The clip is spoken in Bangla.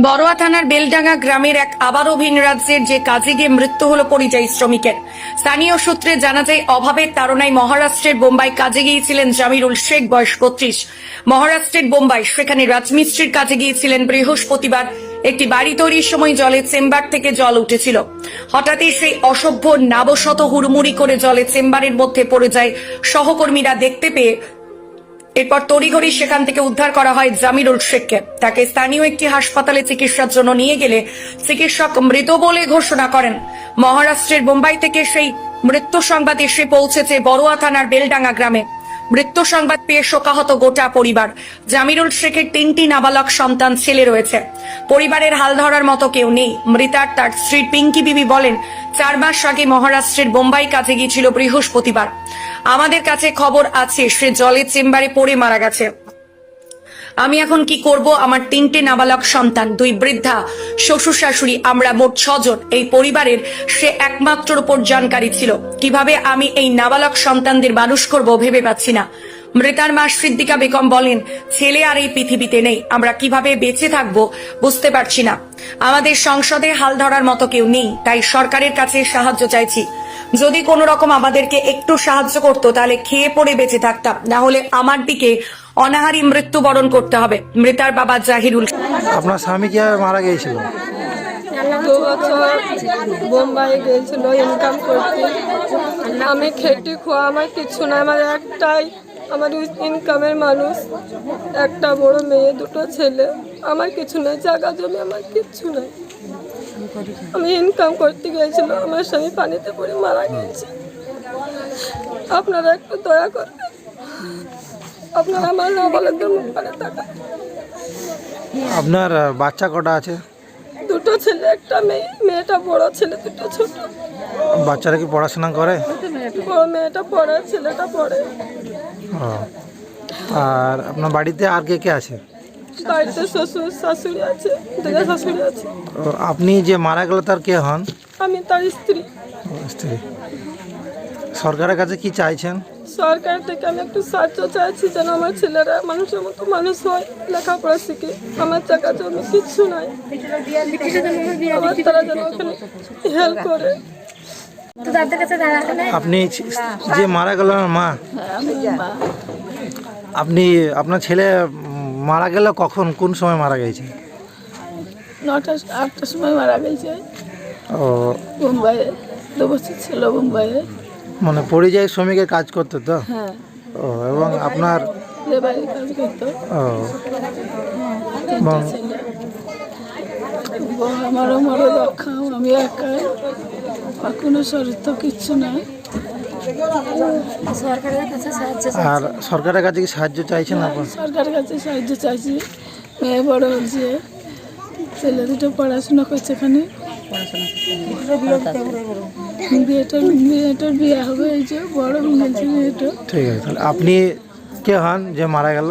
বড়ুয়া থানার বেলডাঙ্গা গ্রামের এক আবারও ভিন রাজ্যের যে কাজে গিয়ে মৃত্যু হলো পরিযায়ী শ্রমিকের। স্থানীয় সূত্রে জানা যায়, অভাবের তাড়নায় মহারাষ্ট্রের বোম্বাই কাজে গিয়েছিলেন জামিরুল শেখ, বয়স 25। মহারাষ্ট্রের বোম্বাই সেখানে রাজমিস্ত্রির কাজে গিয়েছিলেন। বৃহস্পতিবার একটি বাড়ি তৈরির সময় জলের চেম্বার থেকে জল উঠেছিল। হঠাৎই সেই অসভ্য নাবশত হুড়মুড়ি করে জলে চেম্বারের মধ্যে পড়ে যায়। সহকর্মীরা দেখতে পেয়ে এরপর তড়িঘড়ি সেখান থেকে উদ্ধার করা হয় জামিরুল শেখকে। তাকে স্থানীয় একটি হাসপাতালে চিকিৎসার জন্য নিয়ে গেলে চিকিৎসক মৃত বলে ঘোষণা করেন। মহারাষ্ট্রের বোম্বাই থেকে সেই মৃত্যু সংবাদ এসে পৌঁছেছে বড়ুয়া থানার বেলডাঙ্গা গ্রামে। মৃত্যু সংবাদ পেয়ে শোকাহত গোটা পরিবার। জামিরুল শেখের 3টি নাবালক সন্তান ছেলে রয়েছে। পরিবারের হাল ধরার মতো কেউ নেই। মৃতার তার স্ত্রী পিঙ্কি বিবি বলেন, 4 মাস আগে মহারাষ্ট্রের বোম্বাই কাজে গিয়েছিল বৃহস্পতিবার। আমাদের কাছে খবর আছে সে জলের চেম্বারে পড়ে মারা গেছে। আমি এখন কি করব? আমার 3টে নাবালক সন্তান, 2 বৃদ্ধা, শ্বশুর শাশুড়ি, আমরা মোট 6 জন। এই পরিবারের সে একমাত্র উপর জানকারী ছিল। কিভাবে আমি এই নাবালক সন্তানদের মানুষ করব ভেবে পাচ্ছি না। মৃতার মা সিদ্দিকা বেগম বলেন, ছেলে আর এই পৃথিবীতে নেই, আমরা কিভাবে বেঁচে থাকবো বুঝতে পারছি না। আমাদের সংসদে হাল ধরার মতো কেউ নেই, তাই সরকারের কাছে সাহায্য চাইছি। যদি কোনো রকম আমাদেরকে একটু সাহায্য করতো তাহলে খেয়ে পড়ে বেঁচে থাকতাম, না হলে আমার দিকে অনাহারী মৃত্যুবরণ করতে হবে। মৃতার বাবা জাহিরুল। আপনার স্বামী কিভাবে মারা গিয়েছিল? 2 বছর বোম্বাই গিয়েছিল ইনকাম করতে। আমি খেটে খোয়া, আমার কিছু না, আমার একটাই, আমার ইনকামের মানুষ, একটা বড় মেয়ে, 2টো ছেলে, আমার কিছু নাই, জায়গা জমি আমার কিচ্ছু নাই। আমি ইনকাম করতে গিয়েছিল, আমার স্বামী পানিতে পড়ে মারা গেছে। আপনারা একটু দয়া করবেন, আপনারা আমার নাবালকদের মুখ পানে তাকান। আপনার বাচ্চা কটা আছে? 2টো ছেলে, একটা মেয়ে, মেয়েটা বড়, ছেলে 2টো ছোট। বাচ্চারা কি পড়াশোনা করে? বড় মেয়েটা পড়ে, ছেলেটা পড়ে। ও, আর আপনার বাড়িতে আর কে কে আছে? বাড়িতে শ্বশুর শাশুড়ি আছে, 2 শাশুড়ি আছে। ও, আপনি যে মারা গেল তার কে হন? আমি তার স্ত্রী। ও, স্ত্রী। সরকারের কাছে কি চাইছেন? সরকার থেকে আমি একটু সাহায্য চাইছি, যেন আমার ছেলেরা মানুষের মতো মানুষ হয়, লেখাপড়া শিখে। আমার জায়গা জমি কিচ্ছু নাই, আমার তারা যেন ওখানে হেল্প করে। আপনি যে মারা গেল মা, আপনি আপনার ছেলে মারা গেল কখন, কোন সময় মারা গেছে? 9টা-8টার সময় মারা গেছে। ও, মুম্বাইয়ে 2 বছর ছিল মুম্বাইয়ে। মানে পরিযায়ী শ্রমিকের কাজ করতো তো? হ্যাঁ, ও, এবং আপনার লেবারি কাজ করতো। ও, 3টা ছেলে। আমারও মরো রক্ষা, আমি একাই, আর কোনো শরীর কিচ্ছু নাই। আর সরকারের কাছে কি সাহায্য চাইছেন আপনার? সরকারের কাছে সাহায্য চাইছি। মেয়ে বড় হয়েছে, ছেলে 2টো পড়াশোনা করছে এখানে। মেয়েটার বিয়ে হবে, এই যে বড় মেয়েটা। ঠিক আছে, তাহলে আপনি কে হন যে মারা গেল?